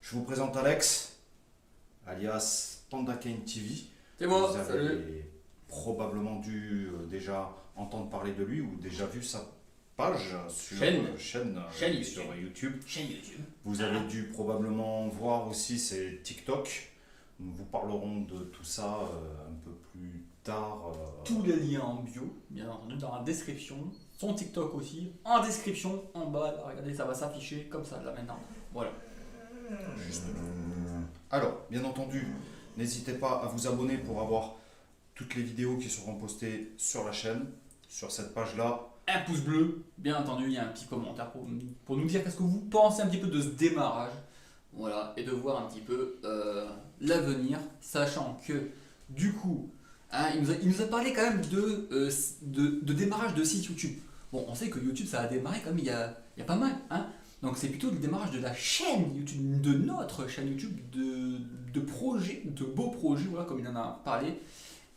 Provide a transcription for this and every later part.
Je vous présente Alex, alias Panda Kane TV. C'est moi, Vous avez salut. probablement dû déjà entendre parler de lui ou déjà vu sa page sur Chaîne sur YouTube. Chaîne YouTube. Vous avez dû probablement voir aussi ses TikTok. Nous vous parlerons de tout ça un peu plus tard. Tous les liens en bio, bien entendu, dans la description. Son TikTok aussi, en description, en bas. Là, regardez, ça va s'afficher comme ça là maintenant. Voilà. Alors, bien entendu, n'hésitez pas à vous abonner pour avoir toutes les vidéos qui seront postées sur la chaîne, sur cette page-là. Un pouce bleu, bien entendu, il y a un petit commentaire pour nous dire qu'est-ce que vous pensez un petit peu de ce démarrage. Voilà, et de voir un petit peu l'avenir, sachant que du coup, hein, il nous a parlé quand même de démarrage de site YouTube. Bon, on sait que YouTube ça a démarré comme il y a pas mal, hein. Donc c'est plutôt le démarrage de la chaîne YouTube, de notre chaîne YouTube, de projets, de beaux projets, voilà, comme il en a parlé.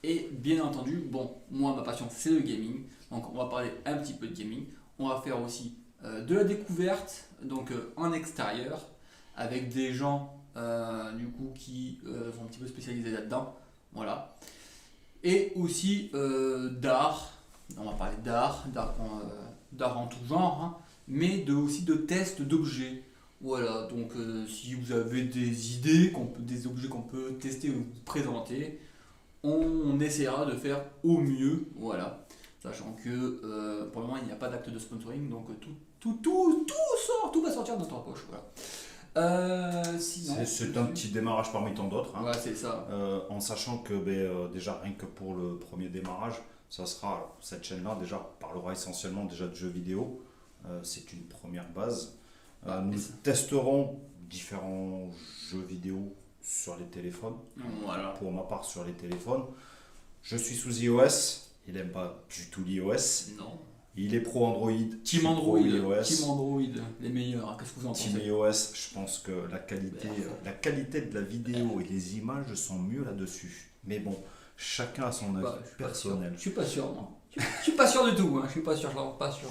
Et bien entendu, bon, moi ma passion c'est le gaming, donc on va parler un petit peu de gaming. On va faire aussi de la découverte, donc en extérieur, avec des gens du coup qui sont un petit peu spécialisés là-dedans, voilà. Et aussi d'art, on va parler d'art en tout genre, hein, mais aussi de tests d'objets. Voilà, donc si vous avez des idées, des objets qu'on peut tester ou vous présenter, on essaiera de faire au mieux, voilà. Sachant que pour le moment il n'y a pas d'acte de sponsoring, donc tout va sortir de notre poche, voilà. Sinon, C'est un petit démarrage parmi tant d'autres. Hein. Ouais, c'est ça. En sachant que déjà rien que pour le premier démarrage, cette chaîne-là déjà parlera essentiellement déjà de jeux vidéo. C'est une première base. Nous testerons différents jeux vidéo sur les téléphones. Voilà. Pour ma part sur les téléphones. Je suis sous iOS. Il n'aime pas du tout l'iOS. Non. Il est pro Android. Team pro Android, iOS. Team Android, les meilleurs. Qu'est-ce que vous en Team pensez? iOS, je pense que la qualité de la vidéo et les images sont mieux là-dessus. Mais bon, chacun a son avis personnel. Je suis pas sûr, non. Je suis pas sûr du tout. Hein. Je suis pas sûr, pas sûr.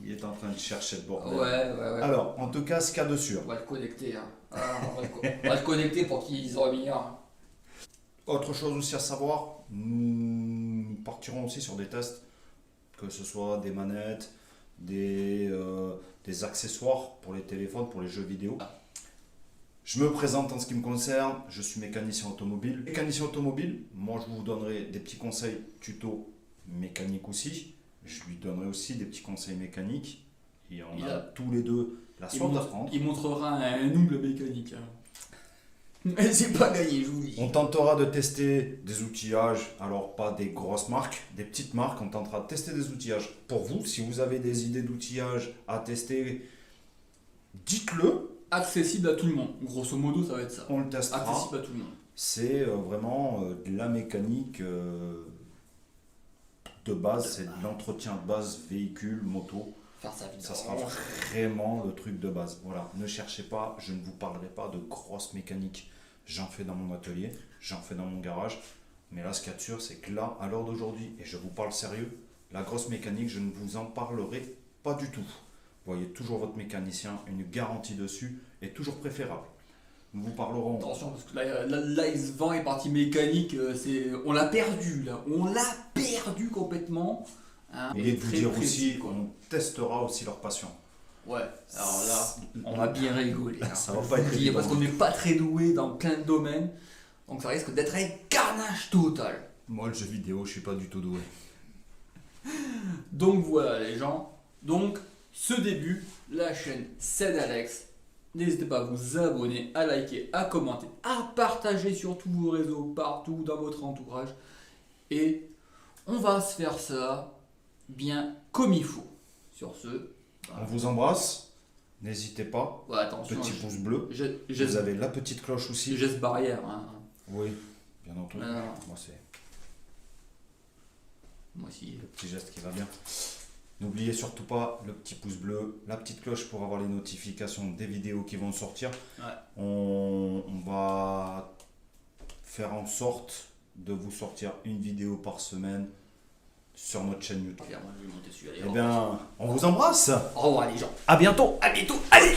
Il est en train de chercher le bordel. Ouais. Alors, en tout cas, ce qu'il y a de sûr. On va le connecter. Hein. On va le connecter pour qu'il se remeilleur. Autre chose aussi à savoir, nous partirons aussi sur des tests, que ce soit des manettes, des accessoires pour les téléphones, pour les jeux vidéo. Je me présente en ce qui me concerne, je suis mécanicien automobile. Mécanicien automobile, moi je vous donnerai des petits conseils tuto mécaniques aussi. Je lui donnerai aussi des petits conseils mécaniques. Et on a tous les deux la soif d'apprendre. Il montrera un ongle mécanique. Mais c'est pas gagné, je vous dis. On tentera de tester des outillages, alors pas des grosses marques, des petites marques. On tentera de tester des outillages. Pour vous, si vous avez des idées d'outillage à tester, dites-le. Accessible à tout le monde. Grosso modo, ça va être ça. On le testera. Accessible à tout le monde. C'est vraiment de la mécanique de base, c'est de l'entretien de base véhicule, moto. Faire sa vie. Ça sera vraiment le truc de base. Voilà, ne cherchez pas, je ne vous parlerai pas de grosses mécaniques. J'en fais dans mon atelier, j'en fais dans mon garage. Mais là, ce qu'il y a de sûr, c'est que là, à l'heure d'aujourd'hui, et je vous parle sérieux, la grosse mécanique, je ne vous en parlerai pas du tout. Voyez toujours votre mécanicien, une garantie dessus est toujours préférable. Nous vous parlerons. Attention, parce que là il se vend est parti mécanique, on l'a perdu là. On l'a perdu complètement. Hein. Et de vous dire aussi qu'on testera aussi leur passion. Ouais, alors là, on va bien rigoler. Hein. Ça va pas être évident. Parce qu'on n'est pas très doué dans plein de domaines. Donc ça risque d'être un carnage total. Moi, le jeu vidéo, je suis pas du tout doué. Donc voilà les gens. Donc ce début, la chaîne c'est d'Alex. N'hésitez pas à vous abonner, à liker, à commenter, à partager sur tous vos réseaux, partout dans votre entourage. Et on va se faire ça bien comme il faut. Sur ce, on vous embrasse. N'hésitez pas. ouais, attention, Petit pouce bleu. Vous Vous avez la petite cloche aussi. Geste barrière. Hein. Oui, bien entendu. Non. Moi, c'est Moi aussi. le petit geste qui va bien. N'oubliez surtout pas le petit pouce bleu, la petite cloche pour avoir les notifications des vidéos qui vont sortir. Ouais. On va faire en sorte de vous sortir une vidéo par semaine sur notre chaîne YouTube. Moi, je vais monter dessus. Allez, Eh bien, on vous embrasse. au revoir les gens. À bientôt. À bientôt. Allez.